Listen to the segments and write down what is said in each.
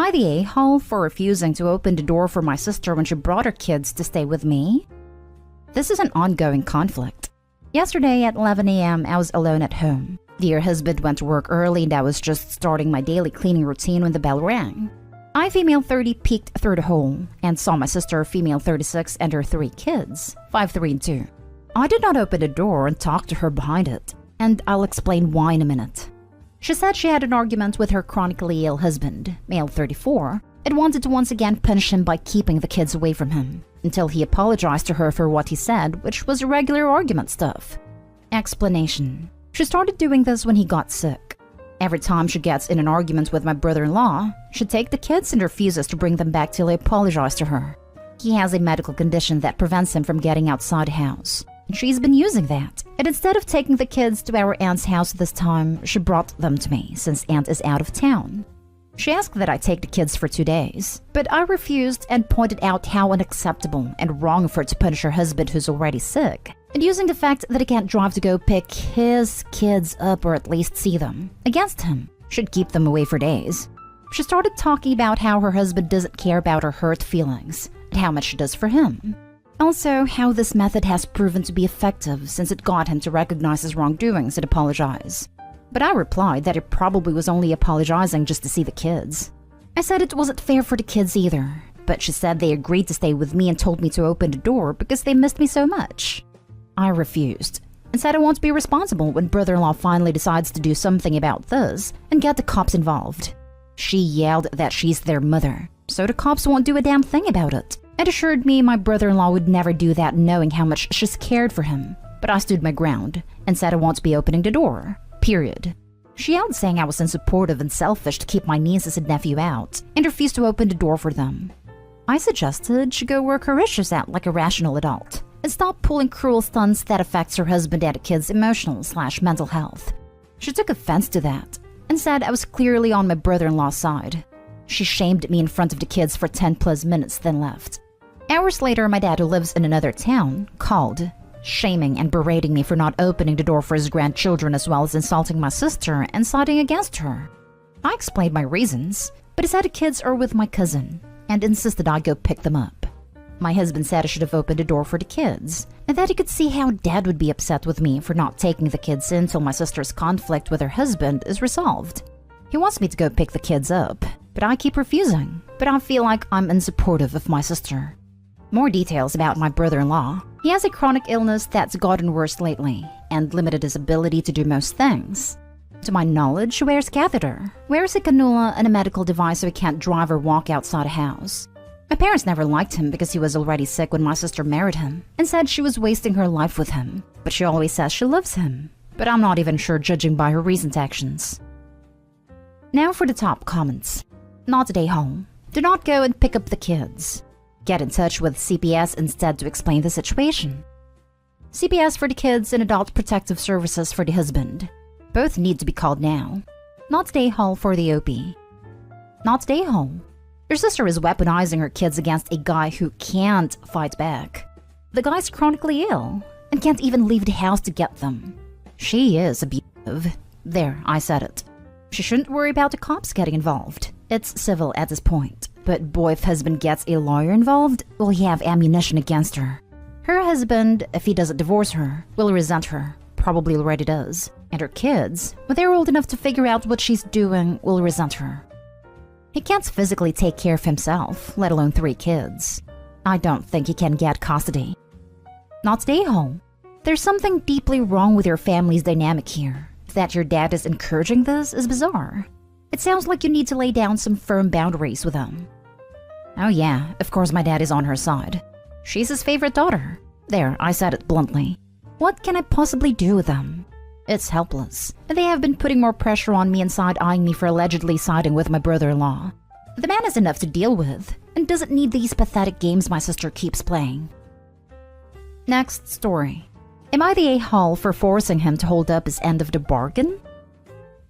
I the a-hole for refusing to open the door for my sister when she brought her kids to stay with me? This is an ongoing conflict. Yesterday at 11 a.m. I was alone at home. Dear husband went to work early and I was just starting my daily cleaning routine when the bell rang. I, female 30, peeked through the hole and saw my sister, female 36, and her 3 kids, 5, 3, and 2. I did not open the door and talk to her behind it, and I'll explain why in a minute. She said she had an argument with her chronically ill husband, male 34, and wanted to once again punish him by keeping the kids away from him, until he apologized to her for what he said, which was regular argument stuff. Explanation. She started doing this when he got sick. Every time she gets in an argument with my brother-in-law, she'd take the kids and refuses to bring them back till I apologize to her. He has a medical condition that prevents him from getting outside the house. And she's been using that. And instead of taking the kids to our aunt's house this time, she brought them to me since aunt is out of town. She asked that I take the kids for 2 days, but I refused and pointed out how unacceptable and wrong for her to punish her husband who's already sick, and using the fact that he can't drive to go pick his kids up or at least see them against him. Should keep them away for days. She started talking about how her husband doesn't care about her hurt feelings and how much she does for him. Also, how this method has proven to be effective since it got him to recognize his wrongdoings and apologize. But I replied that he probably was only apologizing just to see the kids. I said it wasn't fair for the kids either, but she said they agreed to stay with me and told me to open the door because they missed me so much. I refused and said I won't be responsible when brother-in-law finally decides to do something about this and get the cops involved. She yelled that she's their mother, so the cops won't do a damn thing about it, and assured me my brother-in-law would never do that knowing how much she's cared for him. But I stood my ground and said I won't be opening the door. Period. She yelled saying I was unsupportive and selfish to keep my nieces and nephew out, and refused to open the door for them. I suggested she go work her issues out like a rational adult, and stop pulling cruel stunts that affects her husband and the kids' emotional/mental health. She took offense to that, and said I was clearly on my brother-in-law's side. She shamed me in front of the kids for 10+ minutes, then left. Hours later, my dad, who lives in another town, called, shaming and berating me for not opening the door for his grandchildren, as well as insulting my sister and siding against her. I explained my reasons, but he said the kids are with my cousin and insisted I go pick them up. My husband said I should have opened the door for the kids, and that he could see how dad would be upset with me for not taking the kids in till my sister's conflict with her husband is resolved. He wants me to go pick the kids up, but I keep refusing. But I feel like I'm unsupportive of my sister. More details about my brother-in-law. He has a chronic illness that's gotten worse lately and limited his ability to do most things. To my knowledge, he wears catheter, wears a cannula and a medical device so he can't drive or walk outside a house. My parents never liked him because he was already sick when my sister married him and said she was wasting her life with him, but she always says she loves him. But I'm not even sure judging by her recent actions. Now for the top comments. Not today home. Do not go and pick up the kids. Get in touch with CPS instead to explain the situation. CPS for the kids and Adult Protective Services for the husband. Both need to be called now. Not stay home for the OP. Not stay home. Your sister is weaponizing her kids against a guy who can't fight back. The guy's chronically ill and can't even leave the house to get them. She is abusive. There, I said it. She shouldn't worry about the cops getting involved. It's civil at this point. But boy, if husband gets a lawyer involved, will he have ammunition against her? Her husband, if he doesn't divorce her, will resent her. Probably already does. And her kids, when they're old enough to figure out what she's doing, will resent her. He can't physically take care of himself, let alone 3 kids. I don't think he can get custody. Not stay home. There's something deeply wrong with your family's dynamic here. That your dad is encouraging this is bizarre. It sounds like you need to lay down some firm boundaries with them. Oh yeah, of course my dad is on her side. She's his favorite daughter. There, I said it bluntly. What can I possibly do with them? It's helpless. They have been putting more pressure on me and side-eyeing me for allegedly siding with my brother-in-law. The man is enough to deal with and doesn't need these pathetic games my sister keeps playing. Next story. Am I the a-hole for forcing him to hold up his end of the bargain?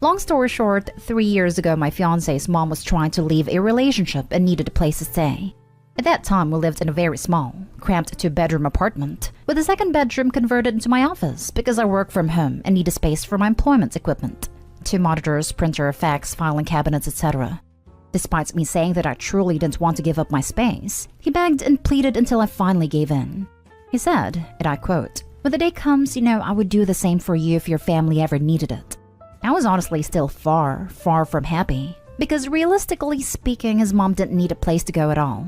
Long story short, 3 years ago my fiancé's mom was trying to leave a relationship and needed a place to stay. At that time we lived in a very small, cramped 2-bedroom apartment, with a 2nd bedroom converted into my office because I work from home and need a space for my employment equipment. 2 monitors, printer, fax, filing cabinets, etc. Despite me saying that I truly didn't want to give up my space, he begged and pleaded until I finally gave in. He said, and I quote, "When the day comes, I would do the same for you if your family ever needed it." I was honestly still far, far from happy, because realistically speaking, his mom didn't need a place to go at all.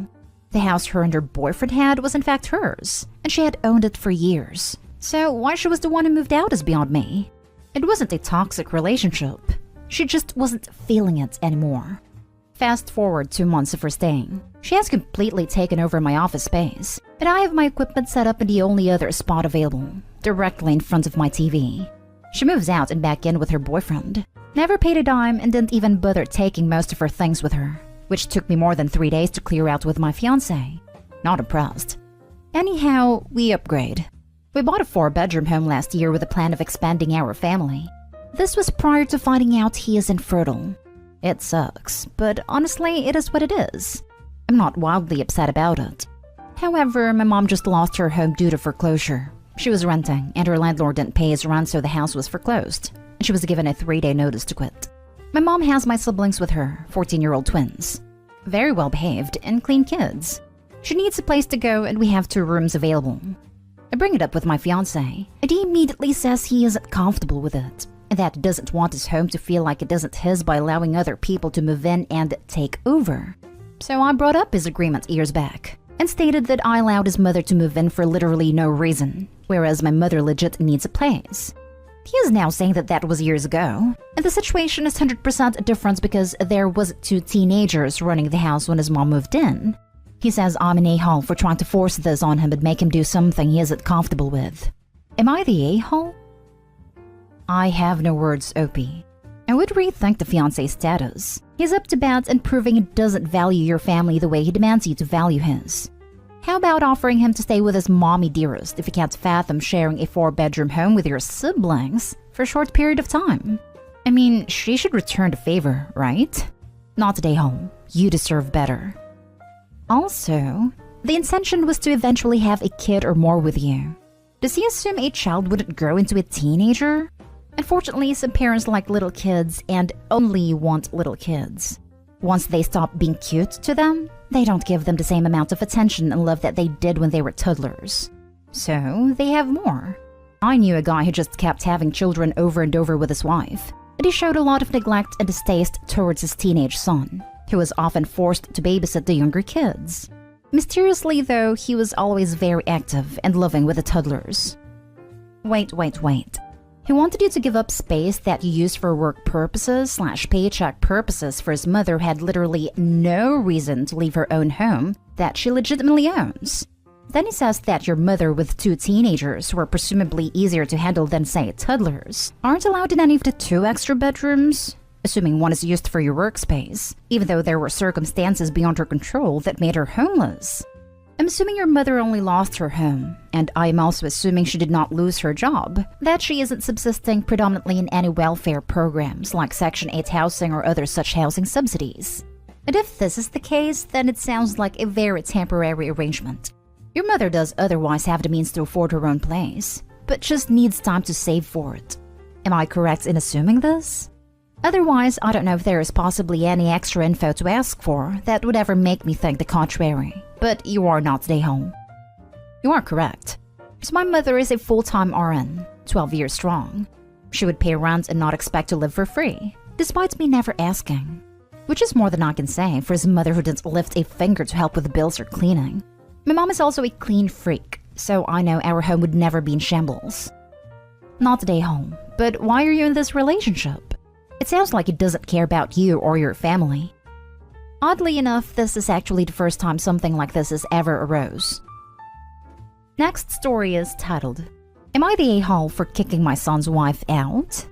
The house her and her boyfriend had was in fact hers, and she had owned it for years. So why she was the one who moved out is beyond me. It wasn't a toxic relationship. She just wasn't feeling it anymore. Fast forward 2 months of her staying. She has completely taken over my office space, and I have my equipment set up in the only other spot available, directly in front of my TV. She moves out and back in with her boyfriend. Never paid a dime and didn't even bother taking most of her things with her, which took me more than 3 days to clear out with my fiancé. Not impressed. Anyhow, we upgrade. We bought a 4-bedroom home last year with a plan of expanding our family. This was prior to finding out he is infertile. It sucks, but honestly, it is what it is. I'm not wildly upset about it. However, my mom just lost her home due to foreclosure. She was renting, and her landlord didn't pay his rent, so the house was foreclosed, and she was given a 3-day notice to quit. My mom has my siblings with her, 14-year-old twins. Very well behaved and clean kids. She needs a place to go, and we have 2 rooms available. I bring it up with my fiancé, and he immediately says he isn't comfortable with it, and that he doesn't want his home to feel like it isn't his by allowing other people to move in and take over. So I brought up his agreement years back, and stated that I allowed his mother to move in for literally no reason, whereas my mother legit needs a place. He is now saying that that was years ago, and the situation is 100% different because there was 2 teenagers running the house when his mom moved in. He says I'm an a-hole for trying to force this on him and make him do something he isn't comfortable with. Am I the a-hole? I have no words, Opie. I would rethink the fiancé status. He's up to bat and proving he doesn't value your family the way he demands you to value his. How about offering him to stay with his mommy dearest if he can't fathom sharing a 4-bedroom home with your siblings for a short period of time? I mean, she should return the favor, right? Not today, home. You deserve better. Also, the intention was to eventually have a kid or more with you. Does he assume a child wouldn't grow into a teenager? Unfortunately, some parents like little kids and only want little kids. Once they stop being cute to them, they don't give them the same amount of attention and love that they did when they were toddlers. So, they have more. I knew a guy who just kept having children over and over with his wife, and he showed a lot of neglect and distaste towards his teenage son, who was often forced to babysit the younger kids. Mysteriously, though, he was always very active and loving with the toddlers. Wait. He wanted you to give up space that you used for work purposes / paycheck purposes for his mother who had literally no reason to leave her own home that she legitimately owns. Then he says that your mother with 2 teenagers who are presumably easier to handle than, say, toddlers, aren't allowed in any of the 2 extra bedrooms, assuming one is used for your workspace, even though there were circumstances beyond her control that made her homeless. I'm assuming your mother only lost her home, and I am also assuming she did not lose her job, that she isn't subsisting predominantly in any welfare programs like Section 8 housing or other such housing subsidies. And if this is the case, then it sounds like a very temporary arrangement. Your mother does otherwise have the means to afford her own place, but just needs time to save for it. Am I correct in assuming this? Otherwise, I don't know if there is possibly any extra info to ask for that would ever make me think the contrary. But you are not stay home. You are correct. So my mother is a full-time RN, 12 years strong. She would pay rent and not expect to live for free, despite me never asking. Which is more than I can say for his mother who didn't lift a finger to help with the bills or cleaning. My mom is also a clean freak, so I know our home would never be in shambles. Not today, home. But why are you in this relationship? It sounds like he doesn't care about you or your family. Oddly enough, this is actually the first time something like this has ever arose. Next story is titled, Am I the a-hole for kicking my son's wife out?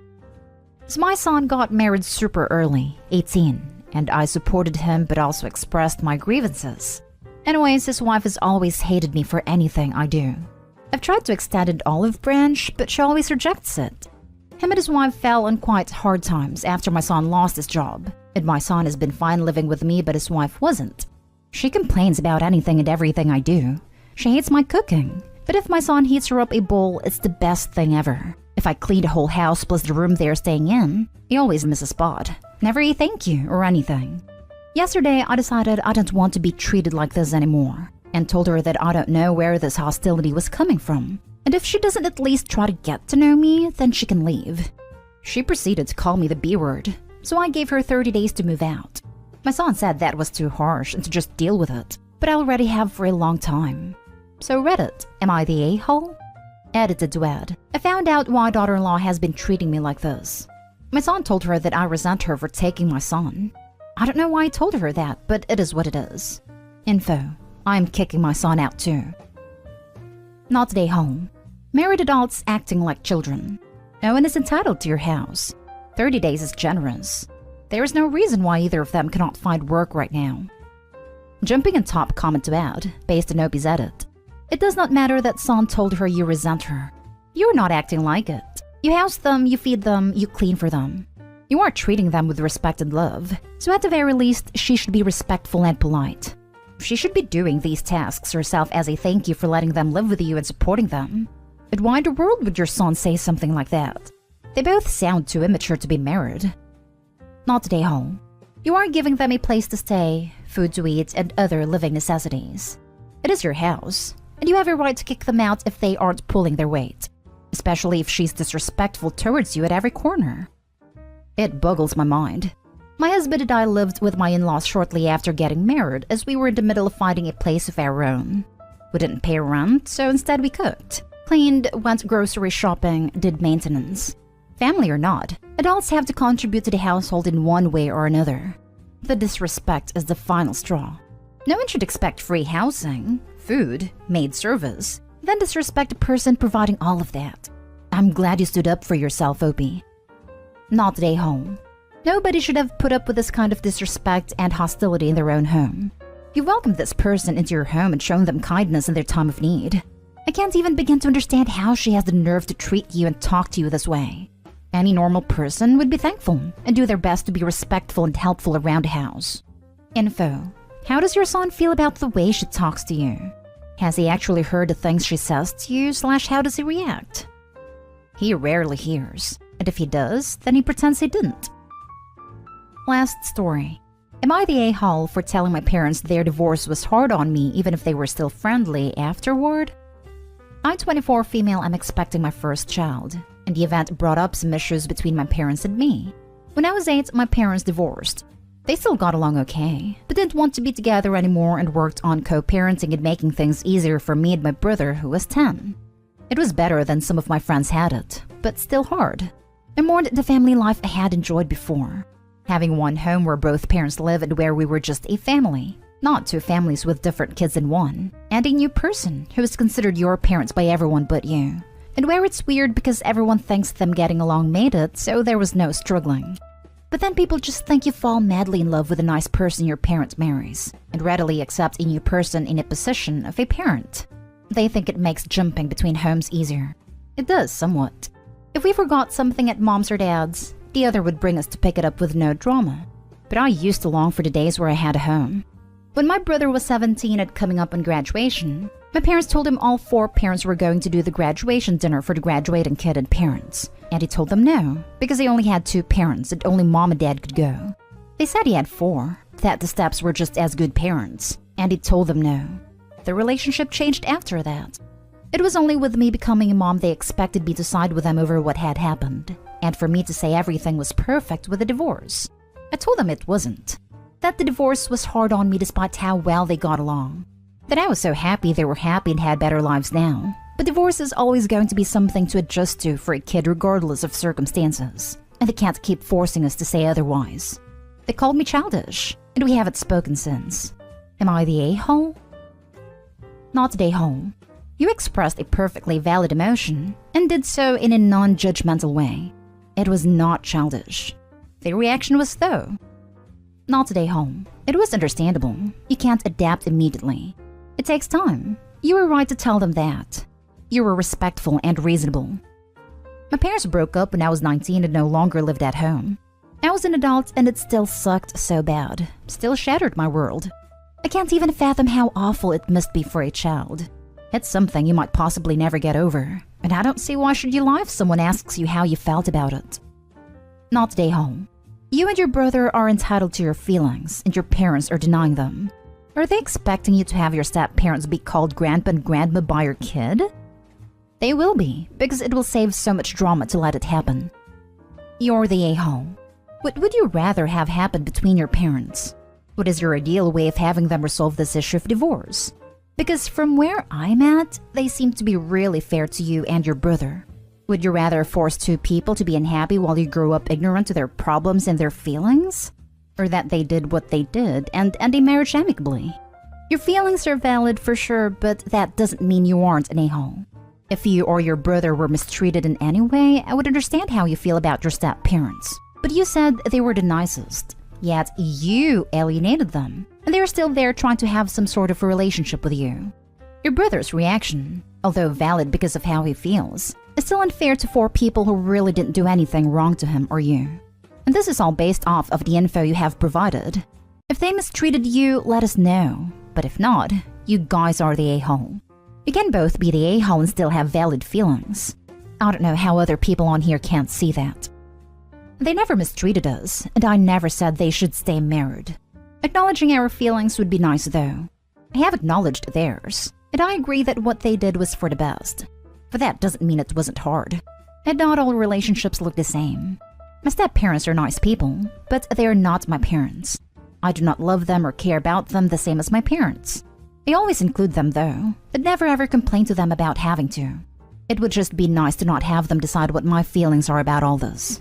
So my son got married super early, 18, and I supported him but also expressed my grievances. Anyways, his wife has always hated me for anything I do. I've tried to extend an olive branch, but she always rejects it. Him and his wife fell on quite hard times after my son lost his job, and my son has been fine living with me but his wife wasn't. She complains about anything and everything I do. She hates my cooking, but if my son heats her up a bowl, it's the best thing ever. If I clean the whole house plus the room they're staying in, he always misses a spot. Never a thank you or anything. Yesterday, I decided I didn't want to be treated like this anymore and told her that I don't know where this hostility was coming from. And if she doesn't at least try to get to know me, then she can leave. She proceeded to call me the B word, so I gave her 30 days to move out. My son said that was too harsh and to just deal with it, but I already have for a long time. So Reddit, am I the a-hole? Edited to Ed. I found out why daughter-in-law has been treating me like this. My son told her that I resent her for taking my son. I don't know why I told her that, but it is what it is. Info. I'm kicking my son out too. Not today home. Married adults acting like children. No one is entitled to your house. 30 days is generous. There is no reason why either of them cannot find work right now. Jumping in top comment to add, based on Opie's edit. It does not matter that son told her you resent her. You're not acting like it. You house them, you feed them, you clean for them. You are treating them with respect and love, so at the very least, she should be respectful and polite. She should be doing these tasks herself as a thank you for letting them live with you and supporting them. But why in the world would your son say something like that? They both sound too immature to be married. Not today home. You are giving them a place to stay, food to eat, and other living necessities. It is your house, and you have a right to kick them out if they aren't pulling their weight, especially if she's disrespectful towards you at every corner. It boggles my mind. My husband and I lived with my in-laws shortly after getting married, as we were in the middle of finding a place of our own. We didn't pay rent, so instead we cooked, cleaned, went grocery shopping, did maintenance. Family or not, adults have to contribute to the household in one way or another. The disrespect is the final straw. No one should expect free housing, food, maid service, then disrespect a person providing all of that. I'm glad you stood up for yourself, Opie. Not today home. Nobody should have put up with this kind of disrespect and hostility in their own home. You welcomed this person into your home and shown them kindness in their time of need. I can't even begin to understand how she has the nerve to treat you and talk to you this way. Any normal person would be thankful and do their best to be respectful and helpful around the house. Info. How does your son feel about the way she talks to you? Has he actually heard the things she says to you, / how does he react? He rarely hears, and if he does, then he pretends he didn't. Last story. Am I the a-hole for telling my parents their divorce was hard on me even if they were still friendly afterward? I'm 24 female, I'm expecting my first child, and the event brought up some issues between my parents and me. When I was 8, my parents divorced. They still got along okay, but didn't want to be together anymore and worked on co-parenting and making things easier for me and my brother, who was 10. It was better than some of my friends had it, but still hard. I mourned the family life I had enjoyed before. Having one home where both parents live and where we were just a family, not two families with different kids in one, and a new person who is considered your parents by everyone but you, and where it's weird because everyone thinks them getting along made it, so there was no struggling. But then people just think you fall madly in love with a nice person your parent marries, and readily accept a new person in a position of a parent. They think it makes jumping between homes easier. It does somewhat. If we forgot something at mom's or dad's, the other would bring us to pick it up with no drama. But I used to long for the days where I had a home. When my brother was 17 and coming up on graduation, my parents told him all 4 parents were going to do the graduation dinner for the graduating kid and parents. And he told them no, because he only had 2 parents and only mom and dad could go. They said he had 4, that the steps were just as good parents, and he told them no. The relationship changed after that. It was only with me becoming a mom they expected me to side with them over what had happened, and for me to say everything was perfect with a divorce. I told them it wasn't. That the divorce was hard on me despite how well they got along. That I was so happy they were happy and had better lives now. But divorce is always going to be something to adjust to for a kid regardless of circumstances, and they can't keep forcing us to say otherwise. They called me childish, and we haven't spoken since. Am I the a-hole? Not the a-hole. You expressed a perfectly valid emotion, and did so in a non-judgmental way. It was not childish. The reaction was though. Not today home. It was understandable. You can't adapt immediately. It takes time. You were right to tell them that. You were respectful and reasonable. My parents broke up when I was 19 and no longer lived at home. I was an adult and it still sucked so bad. Still shattered my world. I can't even fathom how awful it must be for a child. It's something you might possibly never get over, and I don't see why should you lie if someone asks you how you felt about it. Not today home. You and your brother are entitled to your feelings, and your parents are denying them. Are they expecting you to have your step-parents be called grandpa and grandma by your kid? They will be, because it will save so much drama to let it happen. You're the a-hole. What would you rather have happen between your parents? What is your ideal way of having them resolve this issue of divorce? Because from where I'm at, they seem to be really fair to you and your brother. Would you rather force two people to be unhappy while you grow up ignorant to their problems and their feelings? Or that they did what they did and end a marriage amicably? Your feelings are valid for sure, but that doesn't mean you aren't an a-hole. If you or your brother were mistreated in any way, I would understand how you feel about your step-parents. But you said they were the nicest, yet you alienated them, and they're still there trying to have some sort of a relationship with you. Your brother's reaction, although valid because of how he feels, is still unfair to four people who really didn't do anything wrong to him or you. And this is all based off of the info you have provided. If they mistreated you, let us know. But if not, you guys are the a-hole. You can both be the a-hole and still have valid feelings. I don't know how other people on here can't see that. They never mistreated us, and I never said they should stay married. Acknowledging our feelings would be nice though. I have acknowledged theirs, and I agree that what they did was for the best. But that doesn't mean it wasn't hard. And not all relationships look the same. My step-parents are nice people, but they are not my parents. I do not love them or care about them the same as my parents. I always include them though, but never ever complain to them about having to. It would just be nice to not have them decide what my feelings are about all this.